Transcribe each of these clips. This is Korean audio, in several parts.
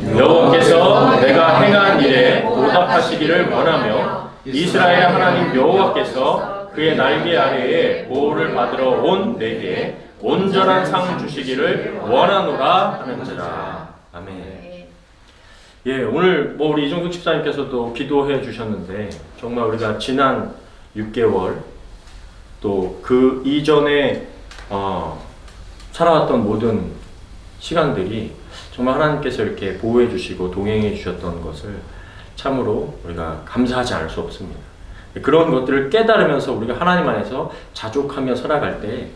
여호와께서 내가 행한 일에 보답하시기를 원하며 이스라엘 하나님 여호와께서 그의 날개 아래에 보호를 받으러 온 내게 온전한 상 주시기를 원하노라 하는지라. 아멘. 예, 오늘 우리 이종숙 집사님께서도 기도해 주셨는데 정말 우리가 지난 6개월 또 그 이전에 살아왔던 모든 시간들이 정말 하나님께서 이렇게 보호해 주시고 동행해 주셨던 것을 참으로 우리가 감사하지 않을 수 없습니다. 그런 것들을 깨달으면서 우리가 하나님 안에서 자족하며 살아갈 때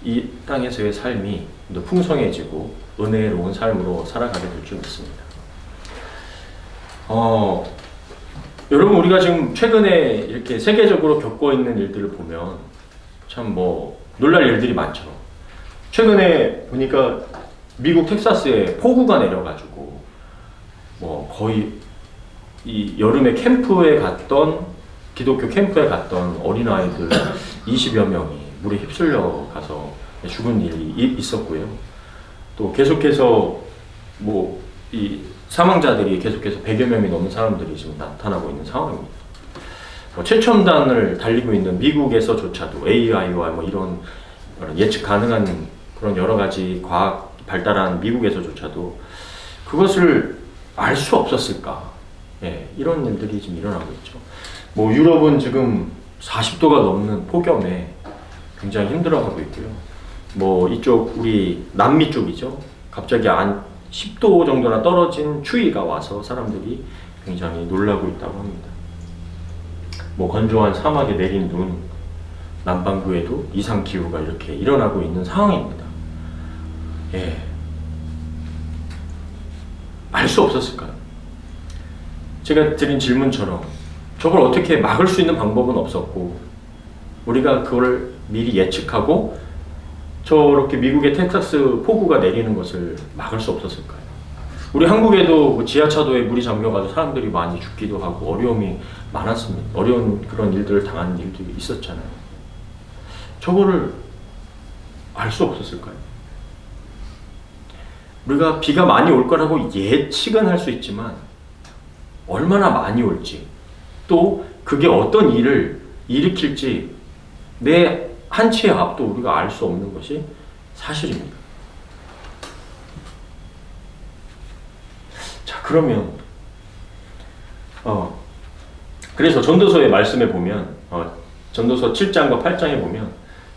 이 땅에서의 삶이 더 풍성해지고 은혜로운 삶으로 살아가게 될 줄 믿습니다. 여러분, 우리가 지금 최근에 이렇게 세계적으로 겪고 있는 일들을 보면 참 놀랄 일들이 많죠. 최근에 보니까 미국 텍사스에 폭우가 내려가지고 거의 이 여름에 캠프에 갔던 기독교 캠프에 갔던 어린아이들 20여 명이 물에 휩쓸려 가서 죽은 일이 있었고요. 또 계속해서 이 사망자들이 계속해서 100여 명이 넘는 사람들이 지금 나타나고 있는 상황입니다. 최첨단을 달리고 있는 미국에서조차도 AI와 이런 예측 가능한 그런 여러 가지 과학 발달한 미국에서조차도 그것을 알 수 없었을까? 예, 이런 일들이 지금 일어나고 있죠. 유럽은 지금 40도가 넘는 폭염에 굉장히 힘들어하고 있고요. 이쪽 우리 남미 쪽이죠. 갑자기 10도 정도나 떨어진 추위가 와서 사람들이 굉장히 놀라고 있다고 합니다. 건조한 사막에 내린 눈, 남반구에도 이상 기후가 이렇게 일어나고 있는 상황입니다. 예. 알 수 없었을까요? 제가 드린 질문처럼 저걸 어떻게 막을 수 있는 방법은 없었고 우리가 그걸 미리 예측하고 저렇게 미국의 텍사스 폭우가 내리는 것을 막을 수 없었을까요? 우리 한국에도 지하차도에 물이 잠겨가지고 사람들이 많이 죽기도 하고 어려움이 많았습니다. 어려운 그런 일들을 당하는 일들이 있었잖아요. 저거를 알 수 없었을까요? 우리가 비가 많이 올 거라고 예측은 할 수 있지만 얼마나 많이 올지 또 그게 어떤 일을 일으킬지 내 한치의 앞도 우리가 알 수 없는 것이 사실입니다. 자, 그러면 그래서 전도서의 말씀에 보면 전도서 7장과 8장에 보면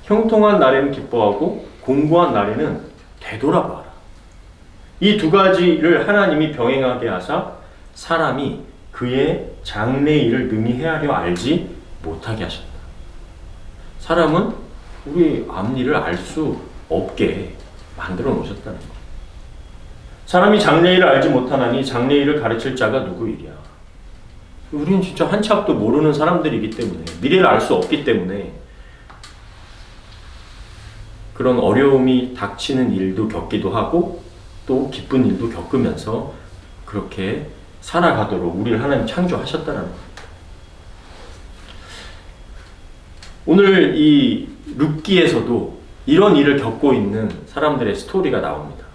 형통한 날에는 기뻐하고 공고한 날에는 되돌아봐라. 이 두 가지를 하나님이 병행하게 하사 사람이 그의 장래 일을 능히 헤아려 알지 못하게 하셨다. 사람은 우리 앞일을 알 수 없게 만들어 놓으셨다는 것. 사람이 장래 일을 알지 못하나니 장래 일을 가르칠 자가 누구이랴. 우리는 진짜 한치 앞도 모르는 사람들이기 때문에 미래를 알 수 없기 때문에 그런 어려움이 닥치는 일도 겪기도 하고 또 기쁜 일도 겪으면서 그렇게 살아가도록 우리를 하나님 창조하셨다는 겁니다. 오늘 이 룻기에서도 이런 일을 겪고 있는 사람들의 스토리가 나옵니다.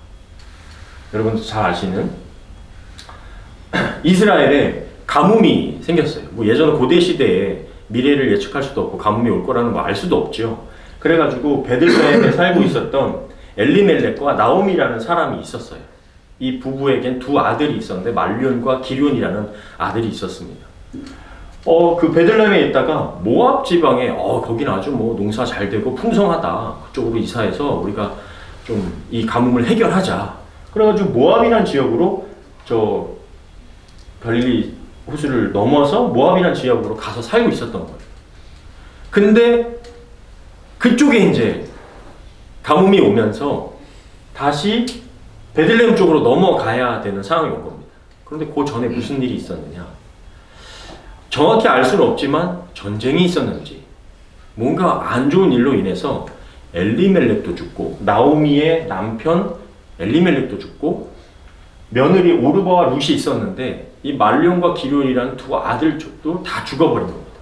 여러분도 잘 아시는 이스라엘에 가뭄이 생겼어요. 예전 고대 시대에 미래를 예측할 수도 없고 가뭄이 올 거라는 거 알 수도 없죠. 그래가지고 베들레헴에 살고 있었던 엘리멜렉과 나오미라는 사람이 있었어요. 이 부부에겐 두 아들이 있었는데 말륜과 기륜이라는 아들이 있었습니다. 그 베들레헴에 있다가 모압 지방에 거기는 아주 농사 잘 되고 풍성하다. 그쪽으로 이사해서 우리가 좀 이 가뭄을 해결하자. 그래가지고 모압이란 지역으로 저 갈릴리 호수를 넘어서 모압이란 지역으로 가서 살고 있었던 거예요. 근데 그쪽에 이제 가뭄이 오면서 다시 베들레헴 쪽으로 넘어가야 되는 상황이 온 겁니다. 그런데 그 전에 무슨 일이 있었느냐? 정확히 알 수는 없지만 전쟁이 있었는지 뭔가 안 좋은 일로 인해서 엘리멜렉도 죽고 나오미의 남편 엘리멜렉도 죽고 며느리 오르바와 룻이 있었는데 이 말륜과 기륜이라는 두 아들도 다 죽어버린 겁니다.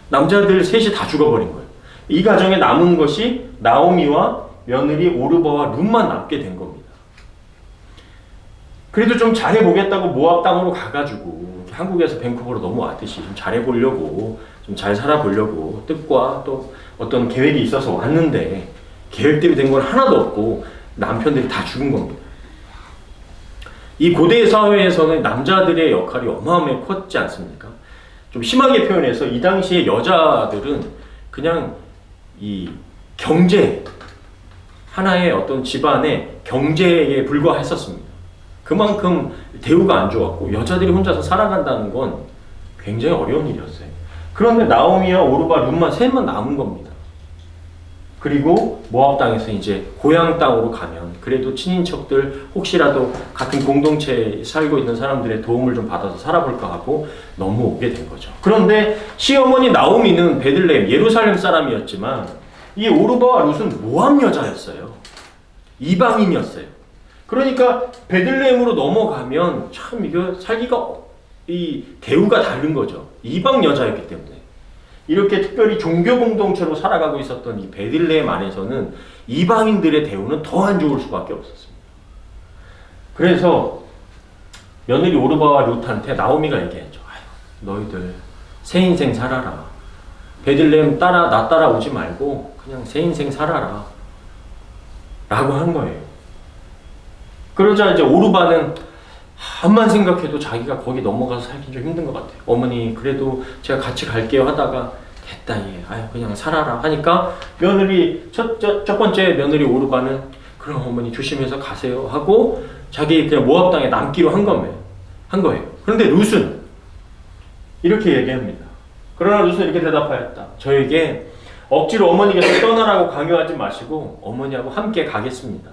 남자들 셋이 다 죽어버린 거예요. 이 가정에 남은 것이 나오미와 며느리 오르바와 룻만 남게 된 겁니다. 그래도 좀 잘해보겠다고 모압 땅으로 가가지고 한국에서 밴쿠버로 넘어왔듯이 좀 잘해보려고 좀 잘 살아보려고 뜻과 또 어떤 계획이 있어서 왔는데 계획대로 된 건 하나도 없고 남편들이 다 죽은 겁니다. 이 고대 사회에서는 남자들의 역할이 어마어마하게 컸지 않습니까? 좀 심하게 표현해서 이 당시에 여자들은 그냥 이 경제, 하나의 어떤 집안의 경제에 불과했었습니다. 그만큼 대우가 안 좋았고 여자들이 혼자서 살아간다는 건 굉장히 어려운 일이었어요. 그런데 나오미와 오르바, 룻만 셋만 남은 겁니다. 그리고 모압 땅에서 이제 고향 땅으로 가면 그래도 친인척들 혹시라도 같은 공동체에 살고 있는 사람들의 도움을 좀 받아서 살아볼까 하고 넘어오게 된 거죠. 그런데 시어머니 나오미는 베들레헴 예루살렘 사람이었지만 이 오르바와 룻은 모압 여자였어요. 이방인이었어요. 그러니까 베들레헴으로 넘어가면 참 이거 살기가 이 대우가 다른 거죠. 이방 여자였기 때문에. 이렇게 특별히 종교 공동체로 살아가고 있었던 이 베들레헴 안에서는 이방인들의 대우는 더 안 좋을 수밖에 없었습니다. 그래서 며느리 오르바와 룻한테 나오미가 얘기했죠. 아유, 너희들 새 인생 살아라. 베들레헴 나 따라오지 말고 그냥 새 인생 살아라. 라고 한 거예요. 그러자 이제 오르바는 한만 생각해도 자기가 거기 넘어가서 살기 좀 힘든 것 같아요. 어머니 그래도 제가 같이 갈게요 하다가 됐다 얘. 아유 그냥 살아라 하니까 며느리 첫 번째 며느리 오르바는 그럼 어머니 조심해서 가세요 하고 자기 그냥 모압 땅에 남기로 한 거예요. 그런데 룻은 이렇게 얘기합니다. 그러나 룻은 이렇게 대답하였다. 저에게 억지로 어머니께서 떠나라고 강요하지 마시고 어머니하고 함께 가겠습니다.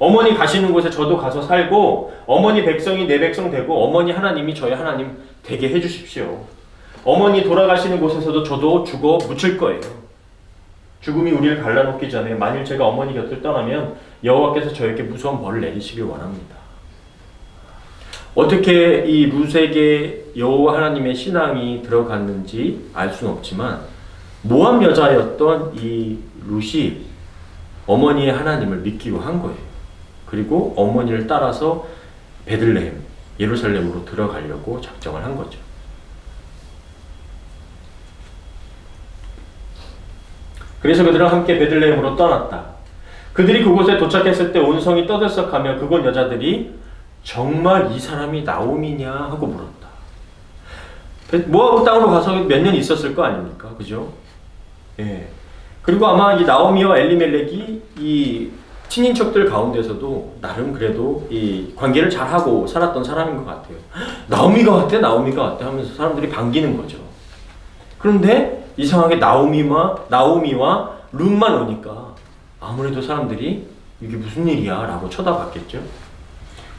어머니 가시는 곳에 저도 가서 살고 어머니 백성이 내 백성 되고 어머니 하나님이 저희 하나님 되게 해주십시오. 어머니 돌아가시는 곳에서도 저도 죽어 묻힐 거예요. 죽음이 우리를 갈라놓기 전에 만일 제가 어머니 곁을 떠나면 여호와께서 저에게 무서운 벌을 내리시길 원합니다. 어떻게 이 룻에게 여호와 하나님의 신앙이 들어갔는지 알 수는 없지만 모압 여자였던 이 룻이 어머니의 하나님을 믿기로 한 거예요. 그리고 어머니를 따라서 베들레헴, 예루살렘으로 들어가려고 작정을 한 거죠. 그래서 그들은 함께 베들레헴으로 떠났다. 그들이 그곳에 도착했을 때 온 성이 떠들썩하며 그곳 여자들이 정말 이 사람이 나오미냐 하고 물었다. 모압 땅으로 가서 몇 년 있었을 거 아닙니까? 그죠? 예. 그리고 아마 이 나오미와 엘리멜렉이 이 친인척들 가운데서도 나름 그래도 이 관계를 잘하고 살았던 사람인 것 같아요. 나오미가 왔대 하면서 사람들이 반기는 거죠. 그런데 이상하게 나오미와 룻만 오니까 아무래도 사람들이 이게 무슨 일이야 라고 쳐다봤겠죠.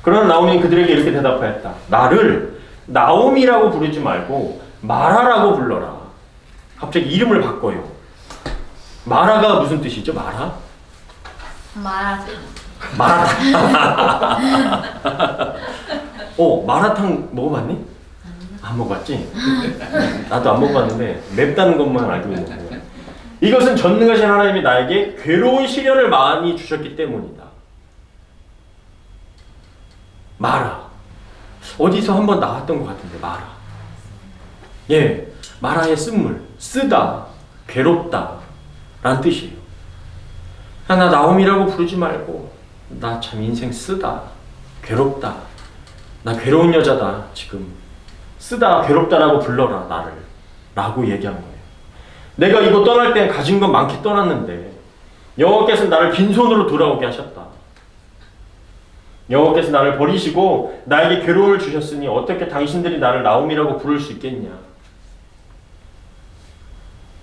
그러나 나오미는 그들에게 이렇게 대답하였다. 나를 나오미라고 부르지 말고 마라라고 불러라. 갑자기 이름을 바꿔요. 마라가 무슨 뜻이죠? 마라탕. 마라탕 먹어봤니? 안 먹어봤지? 나도 안 먹어봤는데 맵다는 것만 알고 있는데 이것은 전능하신 하나님이 나에게 괴로운 시련을 많이 주셨기 때문이다. 마라. 어디서 한번 나왔던 것 같은데 마라. 예, 마라의 쓴물. 쓰다, 괴롭다 라는 뜻이에요. 나 나오미라고 부르지 말고 나 참 인생 쓰다, 괴롭다. 나 괴로운 여자다. 지금 쓰다, 괴롭다라고 불러라 나를 라고 얘기한 거예요. 내가 이거 떠날 땐 가진 건 많게 떠났는데 여호와께서 나를 빈손으로 돌아오게 하셨다. 여호와께서 나를 버리시고 나에게 괴로움을 주셨으니 어떻게 당신들이 나를 나오미라고 부를 수 있겠냐.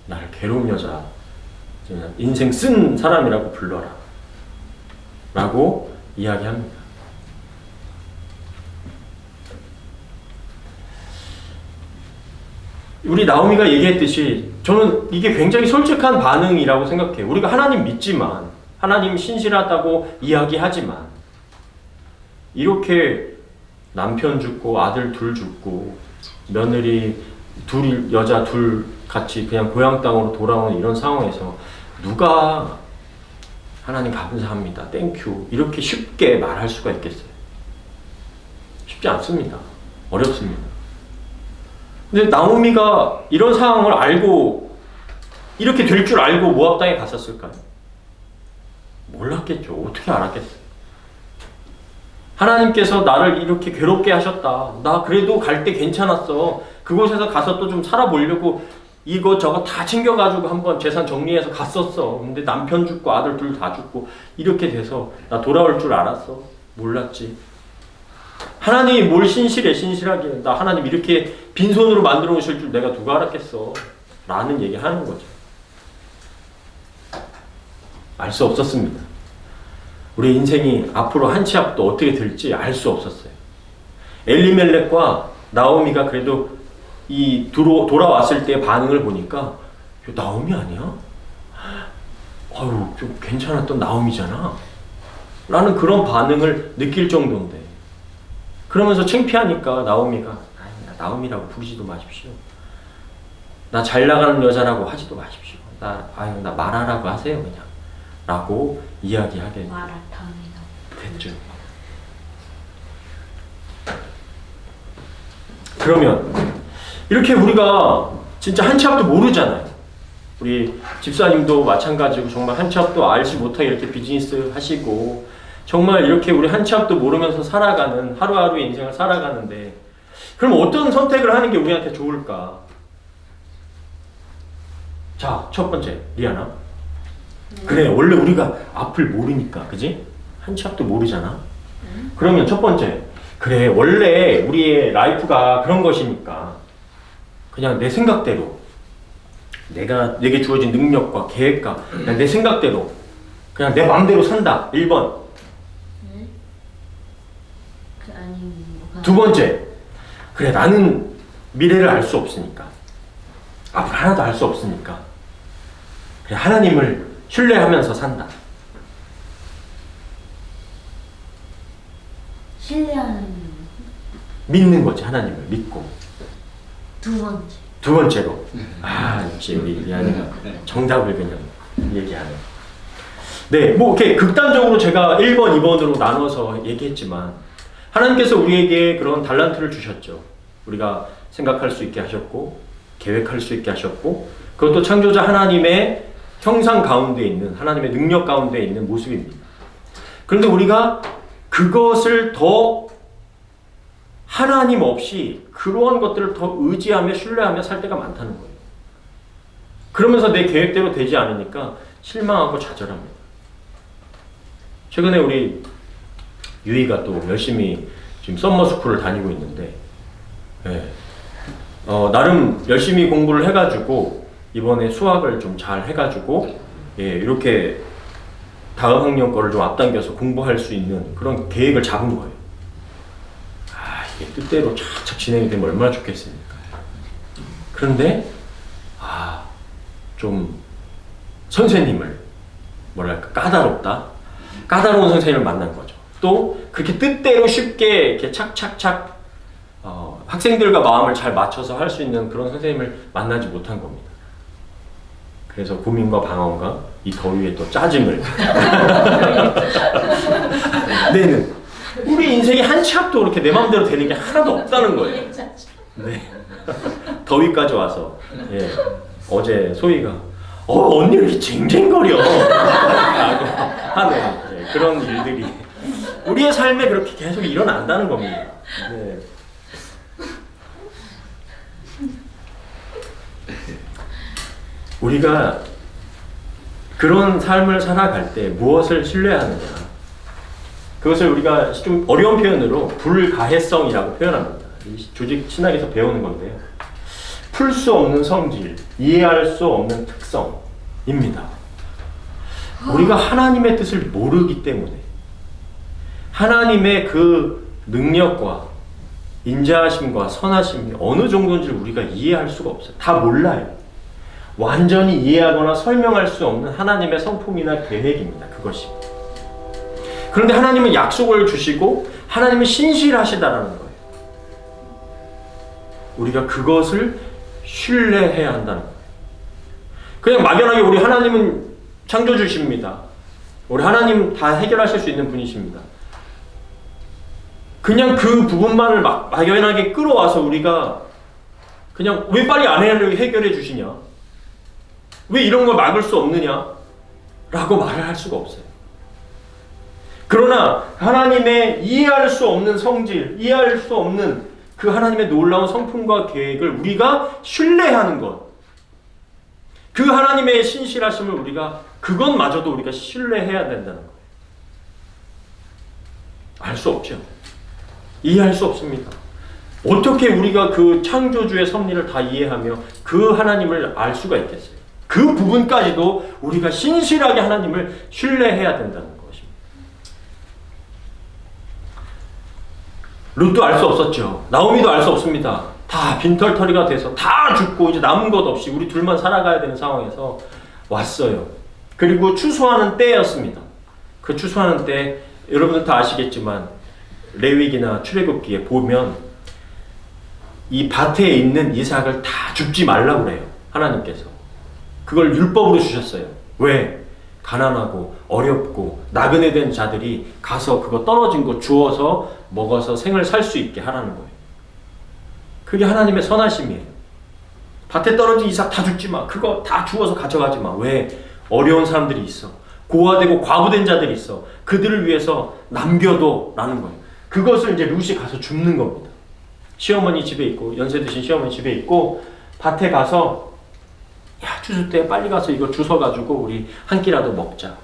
나를 괴로운 여자, 인생 쓴 사람이라고 불러라 라고 이야기합니다. 우리 나오미가 얘기했듯이 저는 이게 굉장히 솔직한 반응이라고 생각해요. 우리가 하나님 믿지만, 하나님 신실하다고 이야기하지만 이렇게 남편 죽고 아들 둘 죽고 며느리 둘, 여자 둘 같이 그냥 고향 땅으로 돌아오는 이런 상황에서 누가 하나님 감사합니다, 땡큐 이렇게 쉽게 말할 수가 있겠어요? 쉽지 않습니다. 어렵습니다. 근데 나오미가 이런 상황을 알고 이렇게 될 줄 알고 모압 땅에 갔었을까요? 몰랐겠죠. 어떻게 알았겠어요? 하나님께서 나를 이렇게 괴롭게 하셨다. 나 그래도 갈 때 괜찮았어. 그곳에서 가서 또 좀 살아보려고 이것저것 다 챙겨가지고 한번 재산 정리해서 갔었어. 근데 남편 죽고 아들 둘 다 죽고 이렇게 돼서 나 돌아올 줄 알았어. 몰랐지. 하나님이 뭘 신실하게 나 하나님 이렇게 빈손으로 만들어 오실 줄 내가 누가 알았겠어. 라는 얘기 하는 거죠. 알 수 없었습니다. 우리 인생이 앞으로 한 치 앞도 어떻게 될지 알 수 없었어요. 엘리멜렉과 나오미가 그래도 돌아왔을 때 반응을 보니까 나오미 아니야? 아유 좀 괜찮았던 나오미잖아 라는 그런 반응을 느낄 정도인데, 그러면서 창피하니까 나오미가 나오미라고 부르지도 마십시오. 나 잘 나가는 여자라고 하지도 마십시오. 나 마라라고 하세요 그냥 라고 이야기하게 됐죠. 그러면 이렇게 우리가 진짜 한 치 앞도 모르잖아요. 우리 집사님도 마찬가지고 정말 한 치 앞도 알지 못하게 이렇게 비즈니스 하시고 정말 이렇게 우리 한 치 앞도 모르면서 살아가는 하루하루의 인생을 살아가는데, 그럼 어떤 선택을 하는 게 우리한테 좋을까? 자, 첫 번째, 리아나. 그래, 원래 우리가 앞을 모르니까, 그지? 한 치 앞도 모르잖아. 그러면 첫 번째, 그래, 원래 우리의 라이프가 그런 것이니까 그냥 내 생각대로, 내게 주어진 능력과 계획과 그냥 내 생각대로 그냥 내 마음대로 산다. 1번. 두 번째, 그래, 나는 미래를 알 수 없으니까, 앞으로 하나도 알 수 없으니까 그래, 하나님을 신뢰하면서 산다. 신뢰하는 믿는 거지. 하나님을 믿고. 두 번째로 역시 우리 리안이가 정답을 그냥 얘기하네. 네, 뭐 이렇게 극단적으로 제가 1번, 2번으로 나눠서 얘기했지만 하나님께서 우리에게 그런 달란트를 주셨죠. 우리가 생각할 수 있게 하셨고 계획할 수 있게 하셨고, 그것도 창조자 하나님의 형상 가운데 있는, 하나님의 능력 가운데 있는 모습입니다. 그런데 우리가 그것을 더 하나님 없이 그러한 것들을 더 의지하며 신뢰하며 살 때가 많다는 거예요. 그러면서 내 계획대로 되지 않으니까 실망하고 좌절합니다. 최근에 우리 유이가 또 열심히 지금 썸머스쿨을 다니고 있는데, 나름 열심히 공부를 해가지고 이번에 수학을 좀 잘 해가지고 이렇게 다음 학년 거를 좀 앞당겨서 공부할 수 있는 그런 계획을 잡은 거예요. 이게 뜻대로 착착 진행이 되면 얼마나 좋겠습니까? 그런데 좀 선생님을 뭐랄까 까다로운 선생님을 만난 거죠. 또 그렇게 뜻대로 쉽게 이렇게 착착착 학생들과 마음을 잘 맞춰서 할 수 있는 그런 선생님을 만나지 못한 겁니다. 그래서 고민과 방황과 이 더위에 또 짜증을 내는, 우리 인생이 한 치 앞도 그렇게 내 마음대로 되는 게 하나도 없다는 거예요. 네. 더위까지 와서 어제 소희가 언니 왜 이렇게 쟁쟁거려 라고 하는 그런 일들이 우리의 삶에 그렇게 계속 일어난다는 겁니다. 네. 우리가 그런 삶을 살아갈 때 무엇을 신뢰하느냐, 그것을 우리가 좀 어려운 표현으로 불가해성이라고 표현합니다. 조직 신학에서 배우는 건데요. 풀 수 없는 성질, 이해할 수 없는 특성입니다. 우리가 하나님의 뜻을 모르기 때문에 하나님의 그 능력과 인자하심과 선하심이 어느 정도인지 우리가 이해할 수가 없어요. 다 몰라요. 완전히 이해하거나 설명할 수 없는 하나님의 성품이나 계획입니다. 그것이. 그런데 하나님은 약속을 주시고 하나님은 신실하시다라는 거예요. 우리가 그것을 신뢰해야 한다는 거예요. 그냥 막연하게 우리 하나님은 창조주십니다. 우리 하나님 다 해결하실 수 있는 분이십니다. 그냥 그 부분만을 막연하게 끌어와서 우리가 그냥 왜 빨리 안 해결해 주시냐? 왜 이런 걸 막을 수 없느냐? 라고 말을 할 수가 없어요. 그러나 하나님의 이해할 수 없는 성질, 이해할 수 없는 그 하나님의 놀라운 성품과 계획을 우리가 신뢰하는 것, 그 하나님의 신실하심을 우리가 그것마저도 우리가 신뢰해야 된다는 거예요. 알 수 없죠. 이해할 수 없습니다. 어떻게 우리가 그 창조주의 섭리를 다 이해하며 그 하나님을 알 수가 있겠어요? 그 부분까지도 우리가 신실하게 하나님을 신뢰해야 된다는 것입니다. 룻도 알 수 없었죠. 나오미도 알 수 없습니다. 다 빈털터리가 돼서 다 죽고 이제 남은 것 없이 우리 둘만 살아가야 되는 상황에서 왔어요. 그리고 추수하는 때였습니다. 그 추수하는 때 여러분들 다 아시겠지만 레위기나 출애굽기에 보면 이 밭에 있는 이삭을 다 줍지 말라고 그래요. 하나님께서. 그걸 율법으로 주셨어요. 왜? 가난하고 어렵고 나그네 된 자들이 가서 그거 떨어진 거 주워서 먹어서 생을 살 수 있게 하라는 거예요. 그게 하나님의 선하심이에요. 밭에 떨어진 이삭 다 줍지 마. 그거 다 주워서 가져가지 마. 왜? 어려운 사람들이 있어. 고아되고 과부된 자들이 있어. 그들을 위해서 남겨둬 라는 거예요. 그것을 이제 룻이 가서 줍는 겁니다. 시어머니 집에 있고, 연세 드신 시어머니 집에 있고, 밭에 가서 야, 추수 때 빨리 가서 이거 주워가지고 우리 한 끼라도 먹자.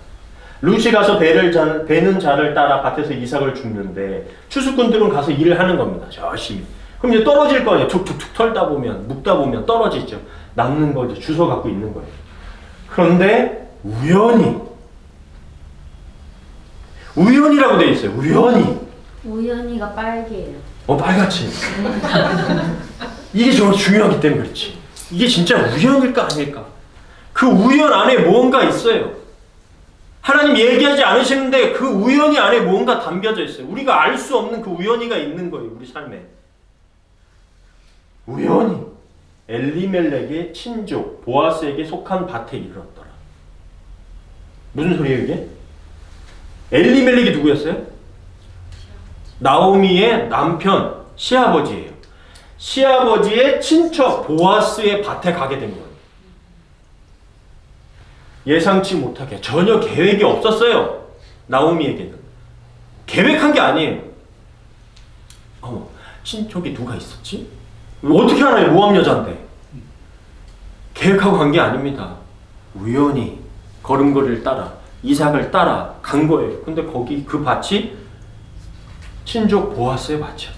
룻이 가서 베는 자를 따라 밭에서 이삭을 줍는데 추수꾼들은 가서 일을 하는 겁니다. 열심히. 그럼 이제 떨어질 거 아니에요. 툭툭툭 털다 보면, 묵다 보면 떨어지죠. 남는 거 이제 주워 갖고 있는 거예요. 그런데 우연이라고 돼 있어요. 우연이가 빨개요. 빨갛지. 이게 정말 중요하기 때문에 그렇지. 이게 진짜 우연일까 아닐까? 그 우연 안에 무언가 있어요. 하나님 얘기하지 않으시는데 그 우연이 안에 무언가 담겨져 있어요. 우리가 알 수 없는 그 우연이가 있는 거예요. 우리 삶에. 우연히 엘리멜렉의 친족 보아스에게 속한 밭에 이르렀더라. 무슨 소리예요 이게? 엘리멜렉이 누구였어요? 나오미의 남편, 시아버지예요. 시아버지의 친척 보아스의 밭에 가게 된 거예요. 예상치 못하게 전혀 계획이 없었어요. 나오미에게는. 계획한 게 아니에요. 친척이 누가 있었지? 어떻게 알아요? 모함 여자인데. 계획하고 간 게 아닙니다. 우연히 걸음걸이를 따라 이삭을 따라 간 거예요. 근데 거기 그 밭이 친족 보아스의 밭이었어요.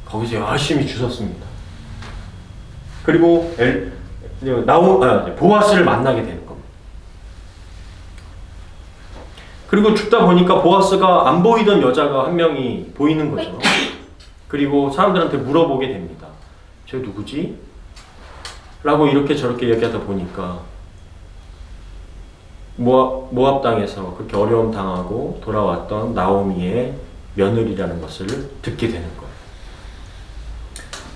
거기서 열심히 주셨습니다. 그리고 보아스를 만나게 되는 겁니다. 그리고 죽다 보니까 보아스가 안 보이던 여자가 한 명이 보이는 거죠. 그리고 사람들한테 물어보게 됩니다. 쟤 누구지? 라고 이렇게 저렇게 얘기하다 보니까 모압 땅에서 그렇게 어려움 당하고 돌아왔던 나오미의 며느리라는 것을 듣게 되는 거예요.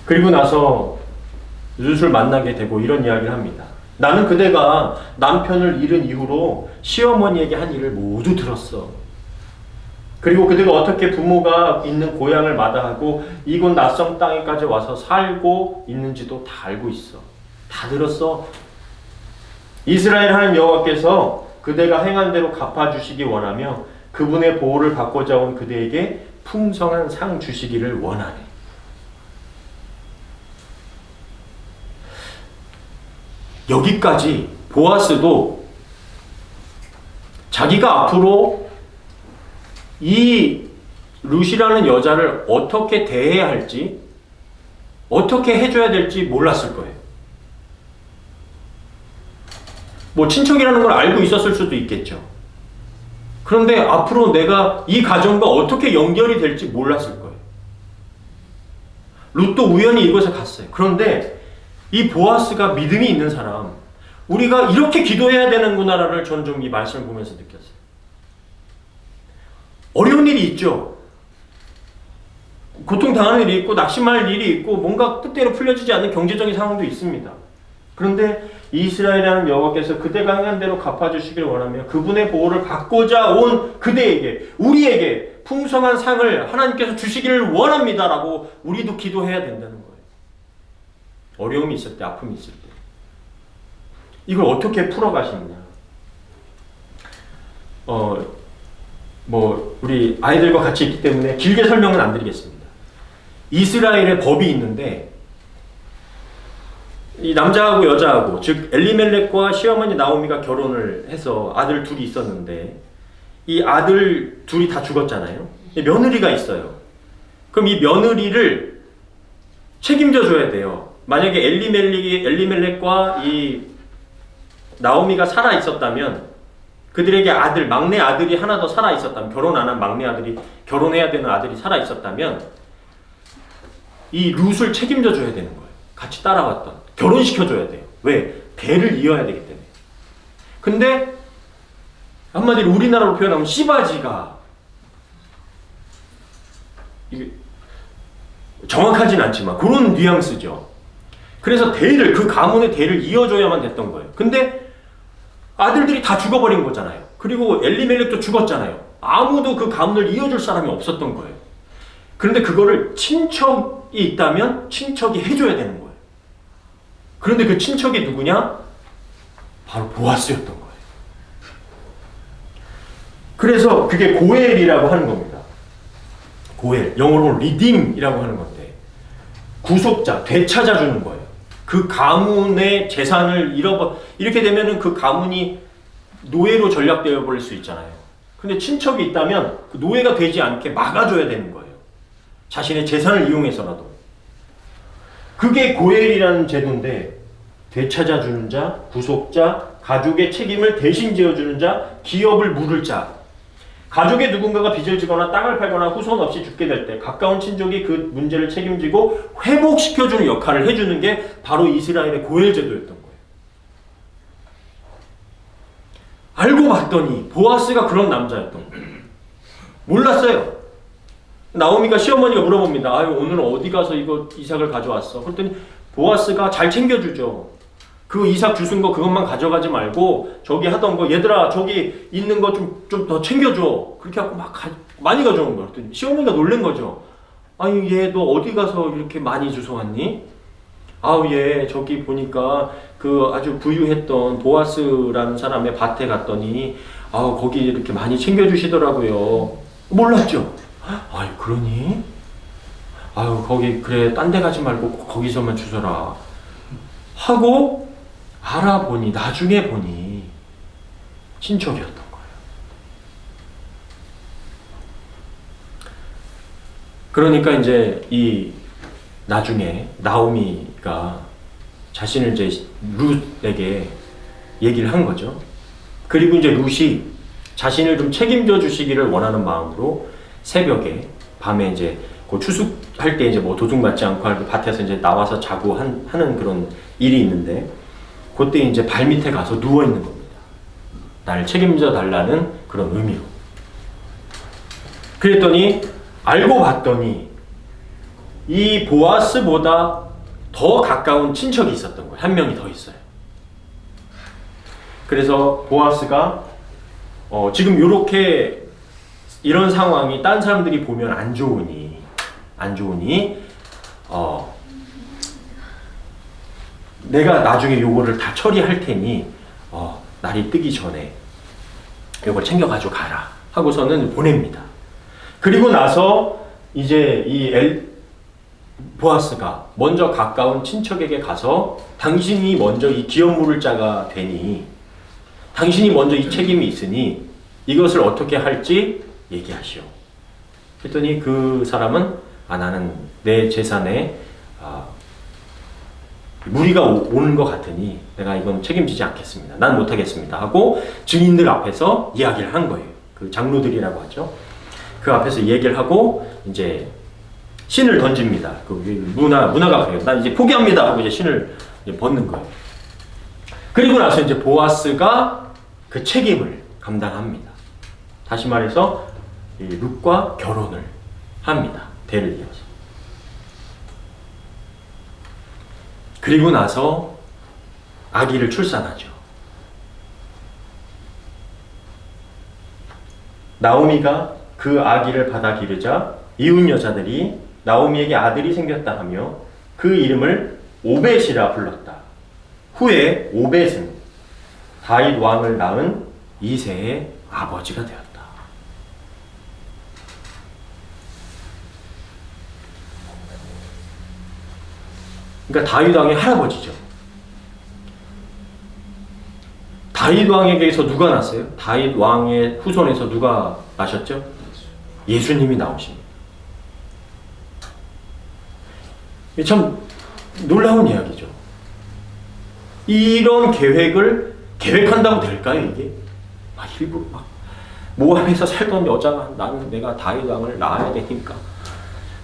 그리고 나서 룻을 만나게 되고 이런 이야기를 합니다. 나는 그대가 남편을 잃은 이후로 시어머니에게 한 일을 모두 들었어. 그리고 그대가 어떻게 부모가 있는 고향을 마다하고 이곳 낯선 땅에까지 와서 살고 있는지도 다 알고 있어. 다 들었어. 이스라엘 하나님 여호와께서 그대가 행한 대로 갚아주시기 원하며 그분의 보호를 받고자 온 그대에게 풍성한 상 주시기를 원하네. 여기까지 보아스도 자기가 앞으로 이 룻이라는 여자를 어떻게 대해야 할지, 어떻게 해줘야 될지 몰랐을 거예요. 뭐 친척이라는 걸 알고 있었을 수도 있겠죠. 그런데 앞으로 내가 이 가정과 어떻게 연결이 될지 몰랐을 거예요. 룻도 우연히 이곳에 갔어요. 그런데 이 보아스가 믿음이 있는 사람, 우리가 이렇게 기도해야 되는구나를 전 좀 이 말씀을 보면서 느꼈어요. 어려운 일이 있죠. 고통당하는 일이 있고 낙심할 일이 있고 뭔가 뜻대로 풀려지지 않는 경제적인 상황도 있습니다. 그런데 이스라엘이라는 여호와께서 그대가 행한 대로 갚아주시기를 원하며 그분의 보호를 받고자 온 그대에게, 우리에게 풍성한 상을 하나님께서 주시기를 원합니다라고 우리도 기도해야 된다는 거예요. 어려움이 있을 때, 아픔이 있을 때. 이걸 어떻게 풀어가시느냐. 우리 아이들과 같이 있기 때문에 길게 설명은 안 드리겠습니다. 이스라엘의 법이 있는데, 이 남자하고 여자하고, 즉 엘리멜렉과 시어머니 나오미가 결혼을 해서 아들 둘이 있었는데, 이 아들 둘이 다 죽었잖아요. 며느리가 있어요. 그럼 이 며느리를 책임져 줘야 돼요. 만약에 엘리멜렉과 이 나오미가 살아 있었다면, 그들에게 막내 아들이 하나 더 살아 있었다면, 결혼 안 한 막내 아들이, 결혼해야 되는 아들이 살아 있었다면, 이 룻을 책임져 줘야 되는 거예요. 같이 따라왔던. 결혼시켜 줘야 돼요. 왜? 대를 이어야 되기 때문에. 근데 한마디로 우리나라로 표현하면 씨바지가, 이게 정확하진 않지만 그런 뉘앙스죠. 그래서 그 가문의 대를 이어줘야만 됐던 거예요. 근데 아들들이 다 죽어버린 거잖아요. 그리고 엘리멜렉도 죽었잖아요. 아무도 그 가문을 이어줄 사람이 없었던 거예요. 그런데 그거를 친척이 있다면 친척이 해줘야 되는 거예요. 그런데 그 친척이 누구냐? 바로 보아스였던 거예요. 그래서 그게 고엘이라고 하는 겁니다. 고엘, 영어로 redeem이라고 하는 건데, 구속자, 되찾아주는 거예요. 그 가문의 재산을 이렇게 되면은 그 가문이 노예로 전락되어 버릴 수 있잖아요. 근데 친척이 있다면 그 노예가 되지 않게 막아줘야 되는 거예요. 자신의 재산을 이용해서라도. 그게 고엘이라는 제도인데, 되찾아주는 자, 구속자, 가족의 책임을 대신 지어주는 자, 기업을 물을 자. 가족의 누군가가 빚을 지거나 땅을 팔거나 후손 없이 죽게 될 때 가까운 친족이 그 문제를 책임지고 회복시켜주는 역할을 해주는 게 바로 이스라엘의 고엘 제도였던 거예요. 알고 봤더니 보아스가 그런 남자였던 거예요. 몰랐어요. 나오미가 시어머니가 물어봅니다. 아유, 오늘 어디 가서 이삭을 가져왔어? 그랬더니 보아스가 잘 챙겨주죠. 그 이삭 주순 거 그것만 가져가지 말고 저기 하던 거, 얘들아 저기 있는 거 좀 더 챙겨줘. 그렇게 하고 많이 가져온 거예요. 그랬더니 시어머니가 놀란 거죠. 아니, 얘 너 어디 가서 이렇게 많이 주워왔니? 아우, 얘 저기 보니까 그 아주 부유했던 보아스라는 사람의 밭에 갔더니 아우, 거기 이렇게 많이 챙겨주시더라고요. 몰랐죠? 아유, 그러니? 아유, 거기 그래, 딴 데 가지 말고 거기서만 주워라 하고 알아보니, 나중에 보니 친척이었던 거예요. 그러니까 이제 나중에 나오미가 자신을 이제 룻에게 얘기를 한 거죠. 그리고 이제 룻이 자신을 좀 책임져 주시기를 원하는 마음으로 새벽에, 밤에 이제 그 추수할 때 이제 뭐 도둑맞지 않고 할 밭에서 이제 나와서 자고 하는 그런 일이 있는데, 그때 이제 발 밑에 가서 누워 있는 겁니다. 나를 책임져 달라는 그런 의미로. 그랬더니 알고 봤더니 이 보아스보다 더 가까운 친척이 있었던 거예요. 한 명이 더 있어요. 그래서 보아스가 지금 이런 상황이 딴 사람들이 보면 안 좋으니 내가 나중에 요거를 다 처리할 테니 날이 뜨기 전에 요걸 챙겨 가지고 가라 하고서는 보냅니다. 그리고 나서 이제 보아스가 먼저 가까운 친척에게 가서 당신이 먼저 이 기업 물을 자가 되니, 당신이 먼저 이 책임이 있으니 이것을 어떻게 할지 얘기하시오. 했더니 그 사람은 나는 내 재산에 무리가 오는 것 같으니 내가 이건 책임지지 않겠습니다. 난 못하겠습니다. 하고 증인들 앞에서 이야기를 한 거예요. 그 장로들이라고 하죠. 그 앞에서 얘기를 하고 이제 신을 던집니다. 그 문화가 그래요. 난 이제 포기합니다. 하고 이제 신을 이제 벗는 거예요. 그리고 나서 이제 보아스가 그 책임을 감당합니다. 다시 말해서 룻과 결혼을 합니다. 대를 이어서. 그리고 나서 아기를 출산하죠. 나오미가 그 아기를 받아 기르자 이웃 여자들이 나오미에게 아들이 생겼다 하며 그 이름을 오벳이라 불렀다. 후에 오벳은 다윗 왕을 낳은 이새의 아버지가 되었다. 그러니까 다윗 왕의 할아버지죠. 다윗 왕에게서 누가 났어요? 다윗 왕의 후손에서 누가 나셨죠? 예수님이 나오십니다. 참 놀라운 이야기죠. 이런 계획을 계획한다고 될까요, 이게? 일부러 모압에서 살던 여자가 나는 내가 다윗 왕을 낳아야 되니까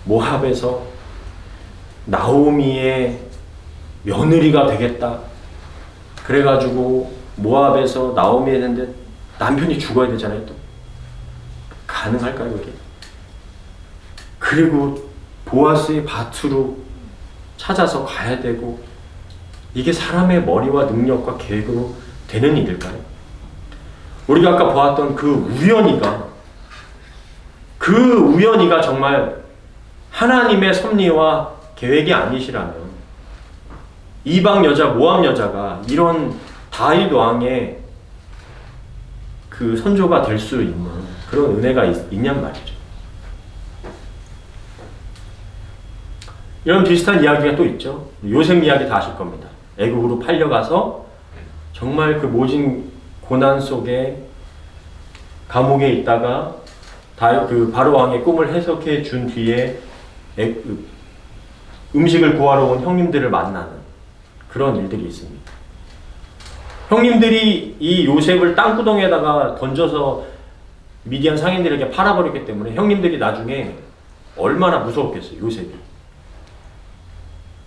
모압에서 나오미의 며느리가 되겠다. 그래가지고 모압에서 나오미 했는데 남편이 죽어야 되잖아요, 또. 가능할까요, 이게? 그리고 보아스의 밭으로 찾아서 가야 되고, 이게 사람의 머리와 능력과 계획으로 되는 일일까요? 우리가 아까 보았던 그 우연히가 정말 하나님의 섭리와 계획이 아니시라면 이방 여자 모압 여자가 이런 다윗 왕의 그 선조가 될 수 있는 그런 은혜가 있냔 말이죠. 이런 비슷한 이야기가 또 있죠. 요셉 이야기 다 아실 겁니다. 애국으로 팔려가서 정말 그 모진 고난 속에 감옥에 있다가 그 바로 왕의 꿈을 해석해 준 뒤에 음식을 구하러 온 형님들을 만나는 그런 일들이 있습니다. 형님들이 이 요셉을 땅구덩이에다가 던져서 미디안 상인들에게 팔아버렸기 때문에 형님들이 나중에 얼마나 무서웠겠어요, 요셉이.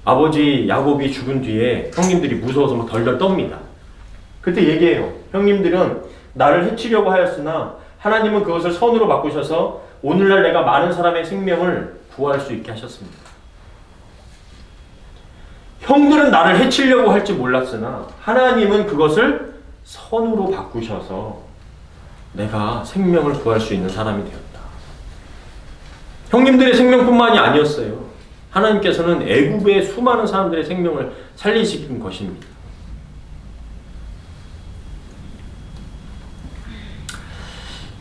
아버지 야곱이 죽은 뒤에 형님들이 무서워서 막 덜덜 떱니다. 그때 얘기해요. 형님들은 나를 해치려고 하였으나 하나님은 그것을 선으로 바꾸셔서 오늘날 내가 많은 사람의 생명을 구할 수 있게 하셨습니다. 형들은 나를 해치려고 할지 몰랐으나 하나님은 그것을 선으로 바꾸셔서 내가 생명을 구할 수 있는 사람이 되었다. 형님들의 생명뿐만이 아니었어요. 하나님께서는 애굽의 수많은 사람들의 생명을 살리신 것입니다.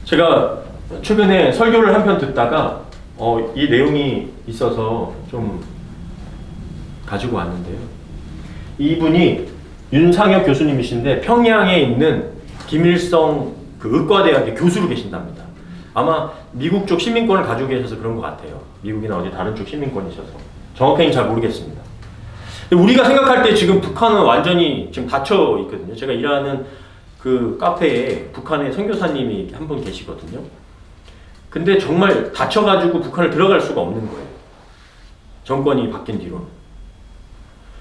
제가 최근에 설교를 한 편 듣다가 이 내용이 있어서 좀 가지고 왔는데요. 이분이 윤상혁 교수님이신데 평양에 있는 김일성 그 의과대학의 교수로 계신답니다. 아마 미국 쪽 시민권을 가지고 계셔서 그런 것 같아요. 미국이나 어디 다른 쪽 시민권이셔서 정확히는 잘 모르겠습니다. 우리가 생각할 때 지금 북한은 완전히 지금 닫혀 있거든요. 제가 일하는 그 카페에 북한의 선교사님이 한 분 계시거든요. 근데 정말 닫혀가지고 북한을 들어갈 수가 없는 거예요. 정권이 바뀐 뒤로는.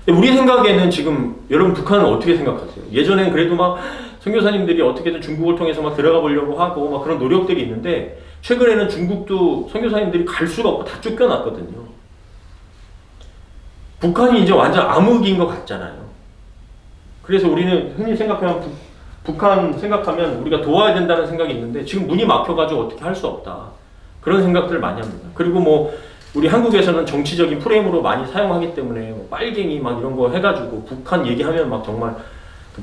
우리 생각에는 지금 여러분 북한은 어떻게 생각하세요? 예전엔 그래도 막 선교사님들이 어떻게든 중국을 통해서 막 들어가 보려고 하고 막 그런 노력들이 있는데 최근에는 중국도 선교사님들이 갈 수가 없고 다 쫓겨났거든요. 북한이 이제 완전 암흑인 것 같잖아요. 그래서 우리는 흔히 생각하면 북한 생각하면 우리가 도와야 된다는 생각이 있는데 지금 문이 막혀가지고 어떻게 할 수 없다. 그런 생각들을 많이 합니다. 그리고 뭐 우리 한국에서는 정치적인 프레임으로 많이 사용하기 때문에 뭐 빨갱이 막 이런 거 해가지고 북한 얘기하면 막 정말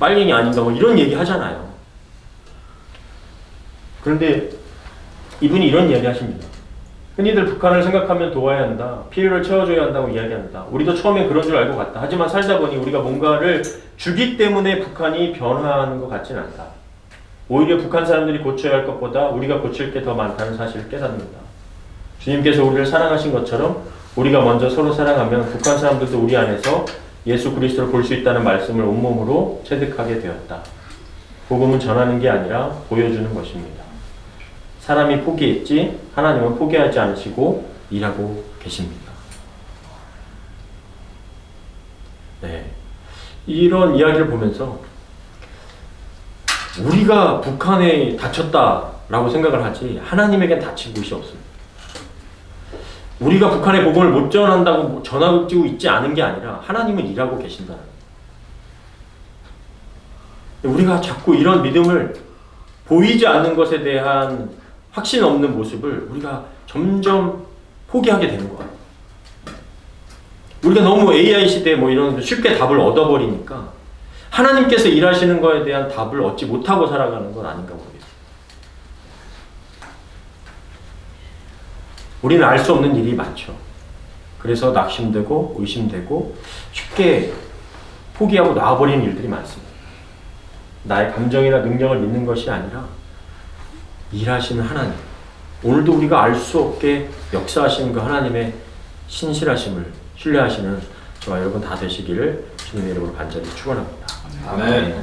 빨갱이 아닌가 뭐 이런 얘기 하잖아요. 그런데 이분이 이런 이야기 하십니다. 흔히들 북한을 생각하면 도와야 한다. 피해를 채워줘야 한다고 이야기한다. 우리도 처음엔 그런 줄 알고 갔다. 하지만 살다 보니 우리가 뭔가를 주기 때문에 북한이 변화하는 것 같진 않다. 오히려 북한 사람들이 고쳐야 할 것보다 우리가 고칠 게 더 많다는 사실을 깨닫는다. 주님께서 우리를 사랑하신 것처럼 우리가 먼저 서로 사랑하면 북한 사람들도 우리 안에서 예수 그리스도를 볼 수 있다는 말씀을 온몸으로 체득하게 되었다. 복음은 전하는 게 아니라 보여주는 것입니다. 사람이 포기했지 하나님은 포기하지 않으시고 일하고 계십니다. 네, 이런 이야기를 보면서 우리가 북한에 다쳤다라고 생각을 하지 하나님에겐 다친 곳이 없습니다. 우리가 북한의 복음을 못 전한다고 전하고 있지 않은 게 아니라 하나님은 일하고 계신다는 거예요. 우리가 자꾸 이런 믿음을 보이지 않는 것에 대한 확신 없는 모습을 우리가 점점 포기하게 되는 것 같아요. 우리가 너무 AI 시대에 뭐 이런 쉽게 답을 얻어버리니까 하나님께서 일하시는 거에 대한 답을 얻지 못하고 살아가는 건 아닌가 모르겠어요. 우리는 알 수 없는 일이 많죠. 그래서 낙심되고 의심되고 쉽게 포기하고 놔버리는 일들이 많습니다. 나의 감정이나 능력을 믿는 것이 아니라 일하시는 하나님, 오늘도 우리가 알 수 없게 역사하시는 그 하나님의 신실하심을 신뢰하시는 저와 여러분 다 되시기를 주님의 이름으로 간절히 축원합니다. 아멘.